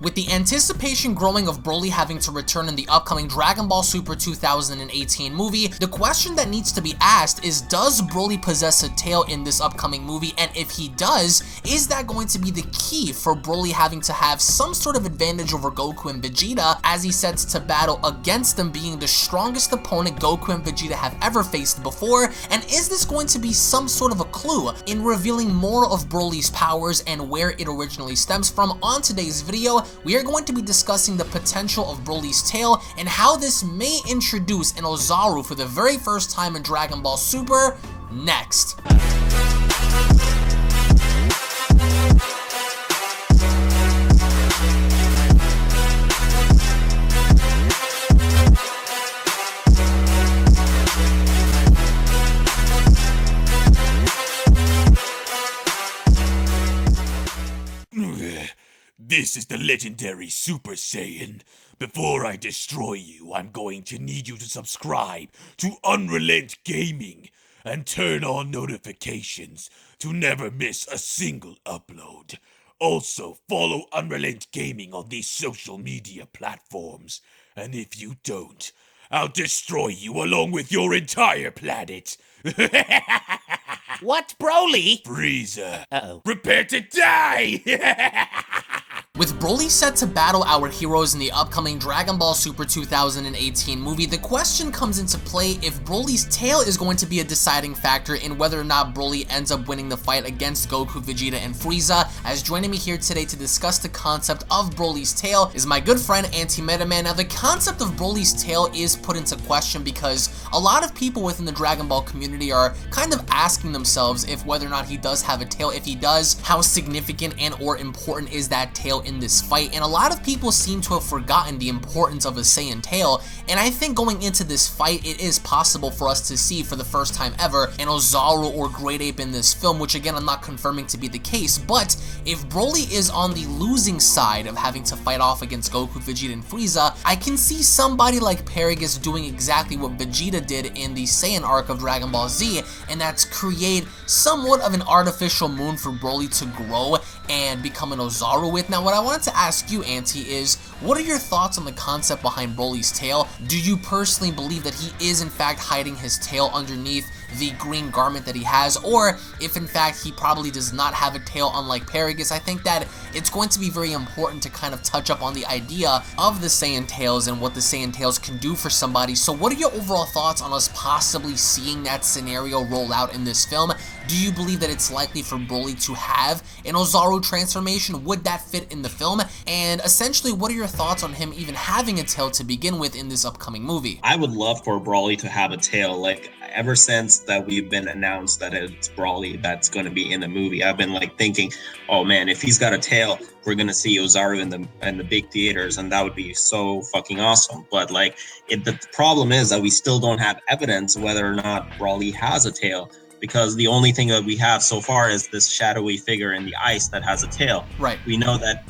With the anticipation growing of Broly having to return in the upcoming Dragon Ball Super 2018 movie, the question that needs to be asked is, does Broly possess a tail in this upcoming movie? And if he does, is that going to be the key for Broly having to have some sort of advantage over Goku and Vegeta as he sets to battle against them, being the strongest opponent Goku and Vegeta have ever faced before? And is this going to be some sort of a clue in revealing more of Broly's powers and where it originally stems from? On today's video, we are going to be discussing the potential of Broly's tail and how this may introduce an Oozaru for the very first time in Dragon Ball Super next. This is the legendary Super Saiyan. Before I destroy you, I'm going to need you to subscribe to UnrealEntGaming and turn on notifications to never miss a single upload. Also, follow UnrealEntGaming on these social media platforms. And if you don't, I'll destroy you along with your entire planet. What, Broly? Frieza. Uh-oh. Prepare to die! With Broly set to battle our heroes in the upcoming Dragon Ball Super 2018 movie, the question comes into play if Broly's tail is going to be a deciding factor in whether or not Broly ends up winning the fight against Goku, Vegeta, and Frieza. As joining me here today to discuss the concept of Broly's tail is my good friend Antimetaman. Now, the concept of Broly's tail is put into question because a lot of people within the Dragon Ball community are kind of asking themselves if whether or not he does have a tail. If he does, how significant and or important is that tail in this fight? And a lot of people seem to have forgotten the importance of a Saiyan tail, and I think going into this fight, it is possible for us to see for the first time ever an Oozaru or Great Ape in this film, which again I'm not confirming to be the case. But if Broly is on the losing side of having to fight off against Goku, Vegeta, and Frieza, I can see somebody like Beerus doing exactly what Vegeta did in the Saiyan arc of Dragon Ball Z, and that's create somewhat of an artificial moon for Broly to grow and become an Oozaru with. Now, what I wanted to ask you, Auntie, is what are your thoughts on the concept behind Broly's tail? Do you personally believe that he is in fact hiding his tail underneath the green garment that he has, or if in fact he probably does not have a tail unlike Beerus? I think that it's going to be very important to kind of touch up on the idea of the Saiyan tails and what the Saiyan tails can do for somebody. So what are your overall thoughts on us possibly seeing that scenario roll out in this film? Do you believe that it's likely for Broly to have an Oozaru transformation? Would that fit in the film? And essentially, what are your thoughts on him even having a tail to begin with in this upcoming movie? I would love for Broly to have a tail. Like, ever since that we've been announced that it's Broly that's going to be in the movie, I've been like thinking, oh man, if he's got a tail, we're going to see Oozaru in the big theaters, and that would be so fucking awesome. But like, the problem is that we still don't have evidence whether or not Broly has a tail, because the only thing that we have so far is this shadowy figure in the ice that has a tail. Right. We know that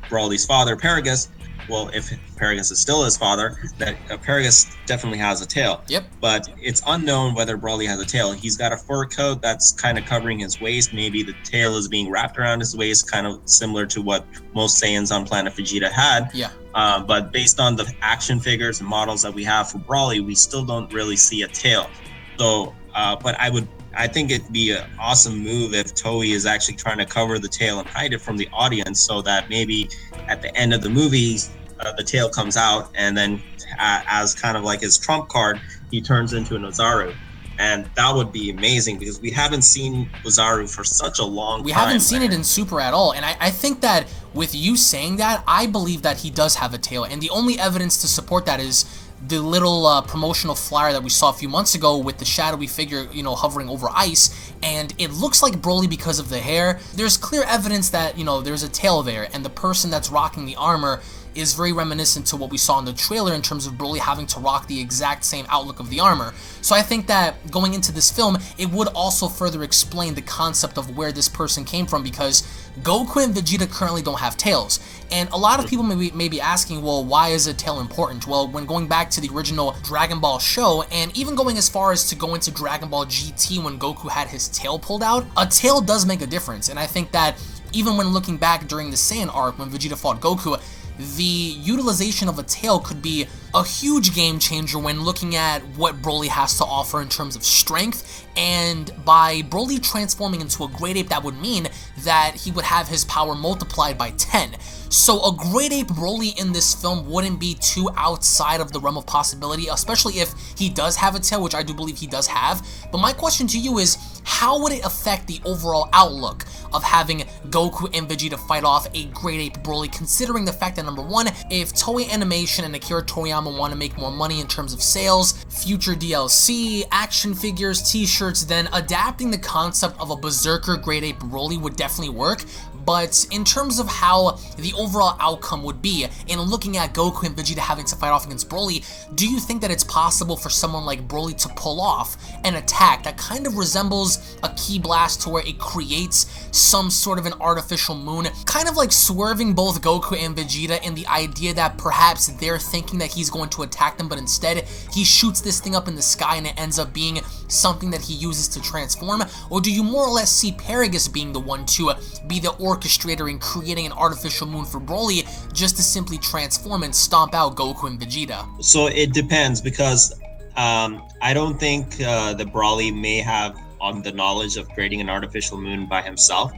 Broly's father, Beerus, well, if Beerus is still his father, that Beerus definitely has a tail. Yep. But it's unknown whether Broly has a tail. He's got a fur coat that's kind of covering his waist. Maybe the tail is being wrapped around his waist, kind of similar to what most Saiyans on Planet Vegeta had. Yeah. But based on the action figures and models that we have for Broly, we still don't really see a tail. So, but I think it'd be an awesome move if Toei is actually trying to cover the tail and hide it from the audience, so that maybe at the end of the movie, the tail comes out, and then as kind of like his trump card, he turns into an Oozaru. And that would be amazing, because we haven't seen Oozaru for such a long time. We haven't seen it in Super at all, and I think that with you saying that, I believe that he does have a tail, and the only evidence to support that is the little promotional flyer that we saw a few months ago with the shadowy figure, you know, hovering over ice, and it looks like Broly because of the hair. There's clear evidence that, you know, there's a tail there, and the person that's rocking the armor is very reminiscent to what we saw in the trailer in terms of Broly having to rock the exact same outlook of the armor. So I think that going into this film, it would also further explain the concept of where this person came from, because Goku and Vegeta currently don't have tails. And a lot of people may be asking, well, why is a tail important? Well, when going back to the original Dragon Ball show, and even going as far as to go into Dragon Ball GT when Goku had his tail pulled out, a tail does make a difference. And I think that even when looking back during the Saiyan arc when Vegeta fought Goku, the utilization of a tail could be a huge game changer when looking at what Broly has to offer in terms of strength, and by Broly transforming into a Great Ape, that would mean that he would have his power multiplied by 10. So a Great Ape Broly in this film wouldn't be too outside of the realm of possibility, especially if he does have a tail, which I do believe he does have. But my question to you is, how would it affect the overall outlook of having Goku and Vegeta fight off a Great Ape Broly, considering the fact that, number one, if Toei Animation and Akira Toriyama want to make more money in terms of sales, future DLC, action figures, t-shirts, then adapting the concept of a Berserker Great Ape Broly would definitely work. But in terms of how the overall outcome would be, in looking at Goku and Vegeta having to fight off against Broly, do you think that it's possible for someone like Broly to pull off an attack that kind of resembles a Ki Blast, to where it creates some sort of an artificial moon, kind of like swerving both Goku and Vegeta in the idea that perhaps they're thinking that he's going to attack them, but instead he shoots this thing up in the sky and it ends up being something that he uses to transform? Or do you more or less see Paragus being the one to be the orchestrator in creating an artificial moon for Broly just to simply transform and stomp out Goku and Vegeta? So it depends, because I don't think that Broly may have on the knowledge of creating an artificial moon by himself.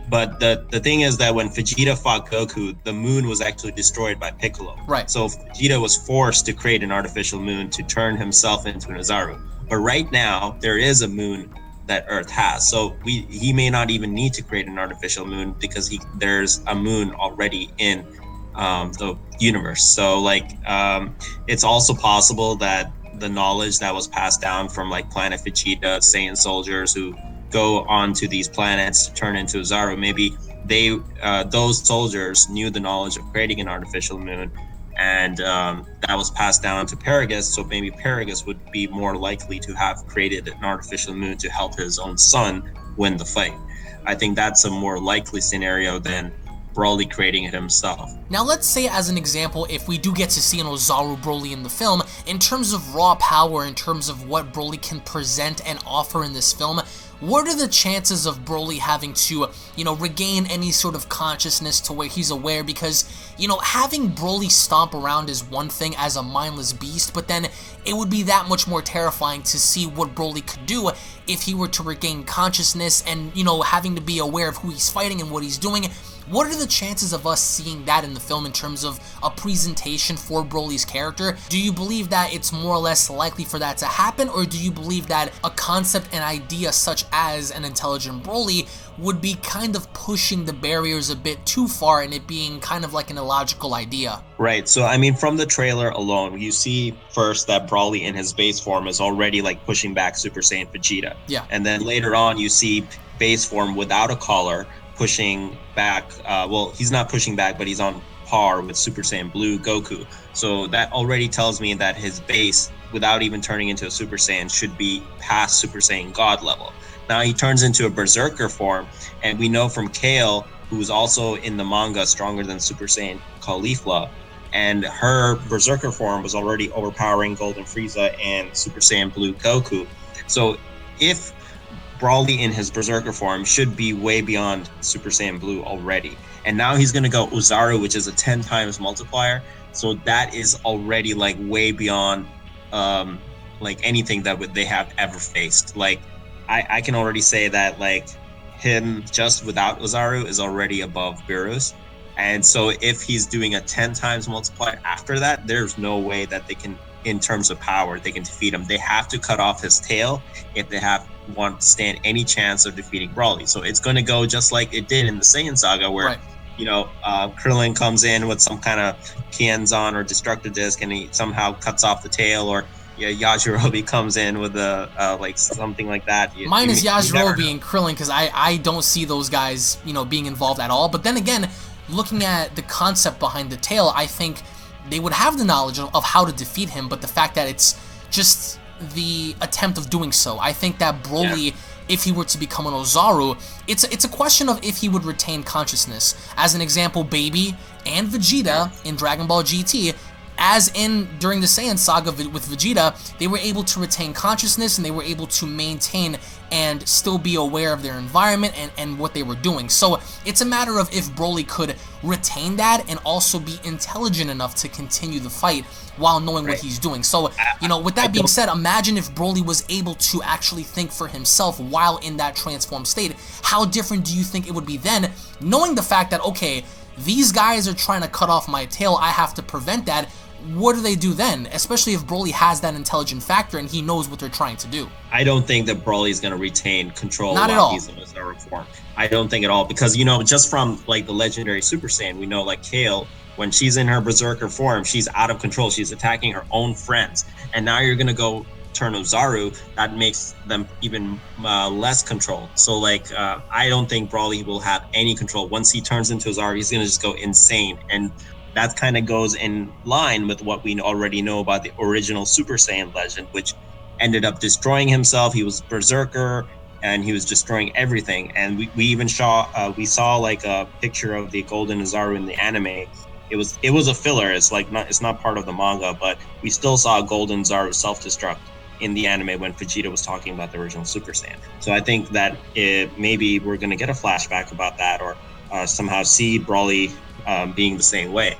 But the thing is that when Vegeta fought Goku, the moon was actually destroyed by Piccolo. Right. So Vegeta was forced to create an artificial moon to turn himself into an Oozaru. But right now, there is a moon that Earth has. So he may not even need to create an artificial moon, because there's a moon already in the universe. So it's also possible that the knowledge that was passed down from like Planet Vegeta, Saiyan soldiers who go onto these planets to turn into Oozaru, maybe those soldiers knew the knowledge of creating an artificial moon, and that was passed down to Paragus. So maybe Paragus would be more likely to have created an artificial moon to help his own son win the fight. I think that's a more likely scenario than Broly creating it himself. Now let's say, as an example, if we do get to see an Oozaru Broly in the film, in terms of raw power, in terms of what Broly can present and offer in this film, what are the chances of Broly having to, regain any sort of consciousness to where he's aware? Because, having Broly stomp around is one thing as a mindless beast, but then it would be that much more terrifying to see what Broly could do if he were to regain consciousness and, having to be aware of who he's fighting and what he's doing. What are the chances of us seeing that in the film in terms of a presentation for Broly's character? Do you believe that it's more or less likely for that to happen, or do you believe that a concept and idea such as an intelligent Broly would be kind of pushing the barriers a bit too far and it being kind of like an illogical idea? Right. So, I mean, from the trailer alone, you see first that Broly in his base form is already like pushing back Super Saiyan Vegeta. Yeah. And then later on, you see base form without a collar pushing back. Well, he's not pushing back, but he's on par with Super Saiyan Blue Goku. So that already tells me that his base, without even turning into a Super Saiyan, should be past Super Saiyan God level. Now he turns into a Berserker form, and we know from Kale, who's also in the manga stronger than Super Saiyan Caulifla, and her Berserker form was already overpowering Golden Frieza and Super Saiyan Blue Goku. So if Broly in his Berserker form should be way beyond Super Saiyan Blue already. And now he's going to go Oozaru, which is a 10 times multiplier. So that is already like way beyond like anything that they have ever faced. Like I can already say that like him just without Oozaru is already above Beerus. And so if he's doing a 10 times multiplier after that, there's no way that they can, in terms of power, they can defeat him. They have to cut off his tail if they want to stand any chance of defeating Broly. So it's going to go just like it did in the Saiyan saga, where right. Krillin comes in with some kind of Kienzan or Destructive Disc, and he somehow cuts off the tail, or Yajirobe comes in with a like something like that. Mine is Yajirobe and Krillin, because I don't see those guys being involved at all. But then again, looking at the concept behind the tail, I think they would have the knowledge of how to defeat him, but the fact that it's just the attempt of doing so. I think that Broly, if he were to become an Oozaru, it's a question of if he would retain consciousness. As an example, Baby and Vegeta in Dragon Ball GT, as in during the Saiyan saga with Vegeta, they were able to retain consciousness and they were able to maintain and still be aware of their environment and what they were doing. So it's a matter of if Broly could retain that and also be intelligent enough to continue the fight while knowing what he's doing. So, you know, with that being said, imagine if Broly was able to actually think for himself while in that transformed state. How different do you think it would be then, knowing the fact that, okay, these guys are trying to cut off my tail, I have to prevent that. What do they do then? Especially if Broly has that intelligent factor and he knows what they're trying to do. I don't think that Broly is going to retain control Not at while all. he's in Oozaru form. I don't think at all, because, you know, just from like the legendary Super Saiyan, we know like Kale, when she's in her berserker form, she's out of control. She's attacking her own friends. And now you're going to go turn Oozaru, that makes them even less control. So like, I don't think Broly will have any control. Once he turns into Oozaru, he's going to just go insane. And that kind of goes in line with what we already know about the original Super Saiyan legend, which ended up destroying himself. He was berserker and he was destroying everything. And we even saw like a picture of the Golden Oozaru in the anime. It was a filler. It's not part of the manga, but we still saw Golden Oozaru self-destruct in the anime when Vegeta was talking about the original Super Saiyan. So I think that maybe we're going to get a flashback about that, or somehow see Broly being the same way.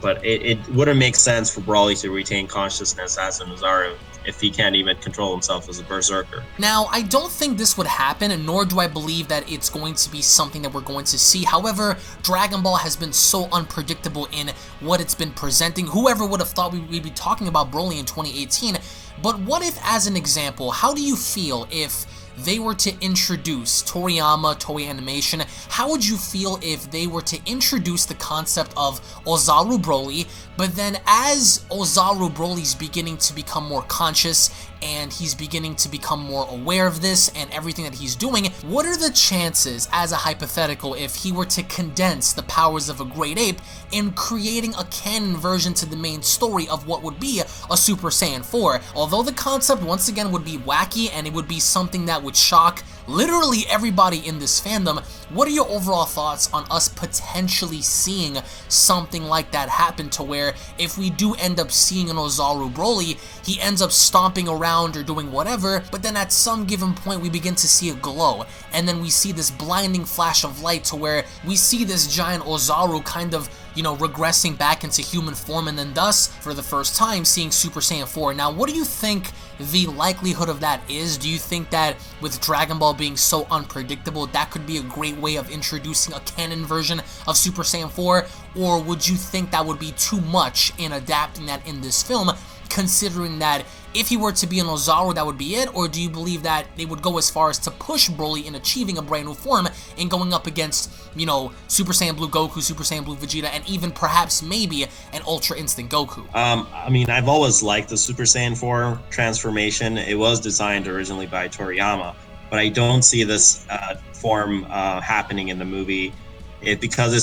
But it wouldn't make sense for Broly to retain consciousness as an Oozaru if he can't even control himself as a berserker. Now, I don't think this would happen, nor do I believe that it's going to be something that we're going to see. However, Dragon Ball has been so unpredictable in what it's been presenting. Whoever would have thought we'd be talking about Broly in 2018? But what if, as an example, how do you feel if they were to introduce Toriyama, Toei Animation? How would you feel if they were to introduce the concept of Oozaru Broly, but then as Oozaru Broly's beginning to become more conscious and he's beginning to become more aware of this and everything that he's doing, what are the chances, as a hypothetical, if he were to condense the powers of a great ape in creating a canon version to the main story of what would be a Super Saiyan 4? Although the concept, once again, would be wacky and it would be something that would shock literally everybody in this fandom, what are your overall thoughts on us potentially seeing something like that happen, to where if we do end up seeing an Oozaru Broly, he ends up stomping around or doing whatever, but then at some given point we begin to see a glow, and then we see this blinding flash of light to where we see this giant Oozaru kind of, you know, regressing back into human form, and then thus, for the first time, seeing Super Saiyan 4. Now, what do you think the likelihood of that is? Do you think that with Dragon Ball being so unpredictable, that could be a great way of introducing a canon version of Super Saiyan 4? Or would you think that would be too much in adapting that in this film, considering that if he were to be an Oozaru, that would be it? Or do you believe that they would go as far as to push Broly in achieving a brand new form and going up against, you know, Super Saiyan Blue Goku, Super Saiyan Blue Vegeta, and even perhaps maybe an Ultra Instinct Goku? I mean, I've always liked the Super Saiyan 4 transformation. It was designed originally by Toriyama, but I don't see this form happening in the movie because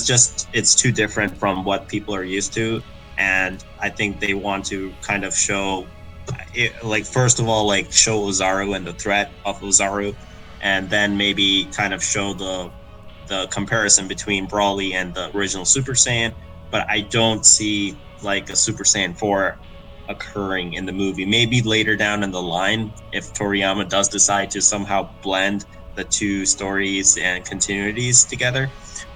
it's too different from what people are used to. And I think they want to kind of show first of all, like show Oozaru and the threat of Oozaru, and then maybe kind of show the comparison between Broly and the original Super Saiyan. But I don't see like a Super Saiyan 4 occurring in the movie. Maybe later down in the line, if Toriyama does decide to somehow blend the two stories and continuities together.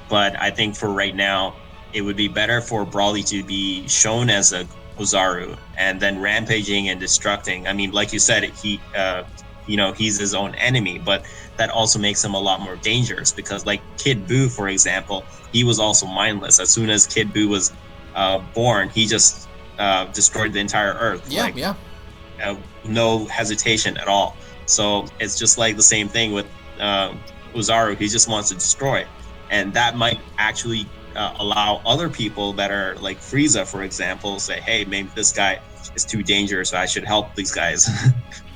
But I think for right now, it would be better for Broly to be shown as a Oozaru and then rampaging and destructing. I mean, like you said, he's his own enemy, but that also makes him a lot more dangerous, because like Kid Buu, for example, he was also mindless. As soon as Kid Buu was born, he just destroyed the entire earth. No hesitation at all. So it's just like the same thing with Oozaru. He just wants to destroy, and that might actually allow other people that are like Frieza, for example, say, hey, maybe this guy is too dangerous, so I should help these guys.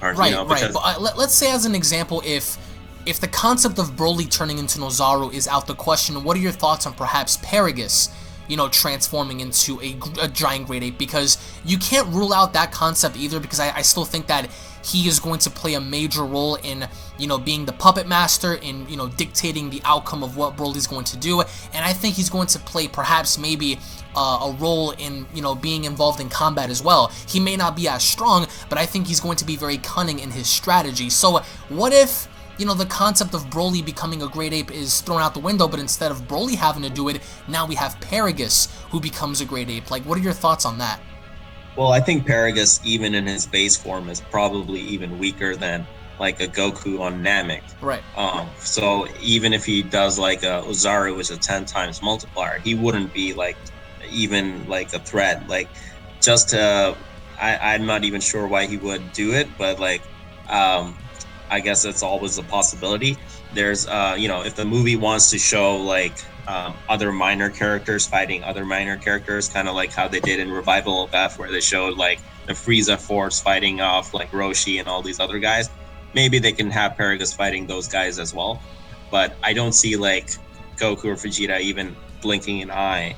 Right. But let's say, as an example, if the concept of Broly turning into an Oozaru is out the question, what are your thoughts on perhaps Paragus, you know, transforming into a giant great ape? Because you can't rule out that concept either, because I still think that he is going to play a major role in, you know, being the puppet master, in, you know, dictating the outcome of what Broly's going to do. And I think he's going to play perhaps maybe a role in, you know, being involved in combat as well. He may not be as strong, but I think he's going to be very cunning in his strategy. So what if, you know, the concept of Broly becoming a great ape is thrown out the window, but instead of Broly having to do it, now we have Paragus who becomes a great ape? Like, what are your thoughts on that? Well, I think Paragus, even in his base form, is probably even weaker than like a Goku on Namek. Right. So even if he does like a Oozaru, which is a 10 times multiplier, he wouldn't be like even like a threat. Like, just I'm not even sure why he would do it, but like I guess it's always a possibility. There's you know, if the movie wants to show like other minor characters fighting other minor characters, kind of like how they did in Revival of F, where they showed like the Frieza Force fighting off like Roshi and all these other guys, maybe they can have Paragus fighting those guys as well. But I don't see like Goku or Vegeta even blinking an eye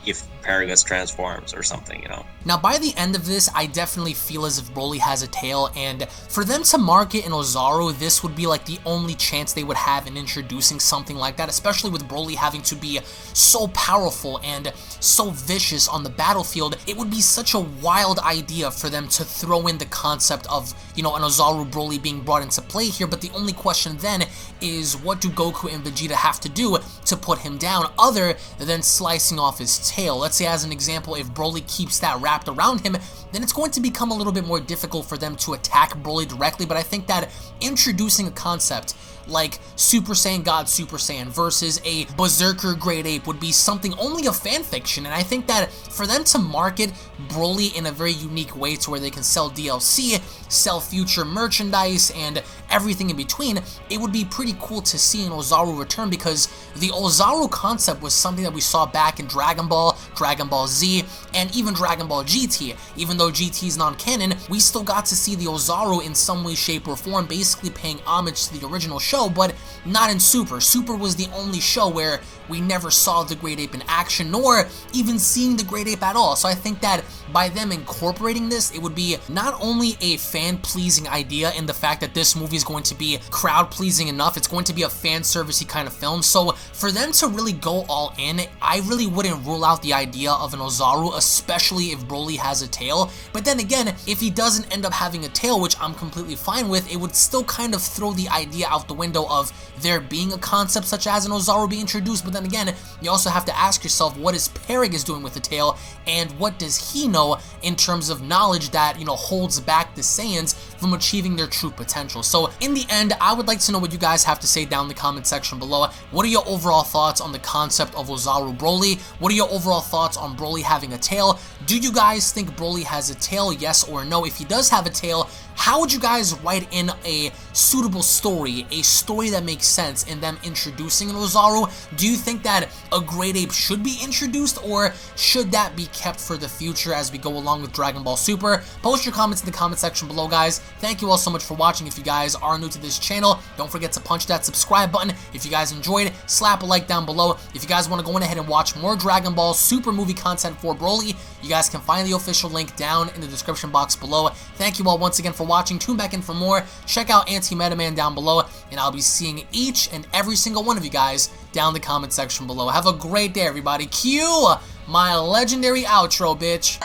if Paragus transforms or something, you know. Now, by the end of this, I definitely feel as if Broly has a tail, and for them to market in Oozaru, this would be like the only chance they would have in introducing something like that, especially with Broly having to be so powerful and so vicious on the battlefield. It would be such a wild idea for them to throw in the concept of, you know, an Oozaru Broly being brought into play here, but the only question then is, what do Goku and Vegeta have to do to put him down other than slicing off his tail? Let's say, as an example, if Broly keeps that wrapped around him, then it's going to become a little bit more difficult for them to attack Broly directly. But I think that introducing a concept like Super Saiyan God Super Saiyan versus a Berserker Great Ape would be something only a fan fiction, and I think that for them to market Broly in a very unique way to where they can sell DLC, sell future merchandise, and everything in between, it would be pretty cool to see an Oozaru return, because the Oozaru concept was something that we saw back in Dragon Ball, Dragon Ball Z, and even Dragon Ball GT. Even though GT is non-canon, we still got to see the Oozaru in some way, shape, or form, basically paying homage to the original show, but not in Super. Super was the only show where we never saw the Great Ape in action, nor even seeing the Great Ape at all. So I think that by them incorporating this, it would be not only a fan-pleasing idea in the fact that this movie is going to be crowd-pleasing enough, it's going to be a fan-servicey kind of film. So for them to really go all in, I really wouldn't rule out the idea of an Oozaru, especially if Broly has a tail. But then again, if he doesn't end up having a tail, which I'm completely fine with, it would still kind of throw the idea out the window of there being a concept such as an Oozaru being introduced. But then again, you also have to ask yourself, what is Paragus doing with the tail, and what does he know in terms of knowledge that, you know, holds back the Saiyans from achieving their true potential? So in the end, I would like to know what you guys have to say down in the comment section below. What are your overall thoughts on the concept of Oozaru Broly? What are your overall thoughts on Broly having a tail? Do you guys think Broly has a tail, yes or no? If he does have a tail, how would you guys write in a suitable story, a story that makes sense in them introducing an Oozaru? Do you think that a Great Ape should be introduced, or should that be kept for the future as we go along with Dragon Ball Super? Post your comments in the comment section below, guys. Thank you all so much for watching. If you guys are new to this channel, don't forget to punch that subscribe button. If you guys enjoyed, slap a like down below. If you guys want to go ahead and watch more Dragon Ball Super movie content for Broly, you guys can find the official link down in the description box below. Thank you all once again for watching. Tune back in for more. Check out Antimetaman down below, and I'll be seeing each and every single one of you guys down in the comment section below. Have a great day, everybody. Cue my legendary outro, bitch.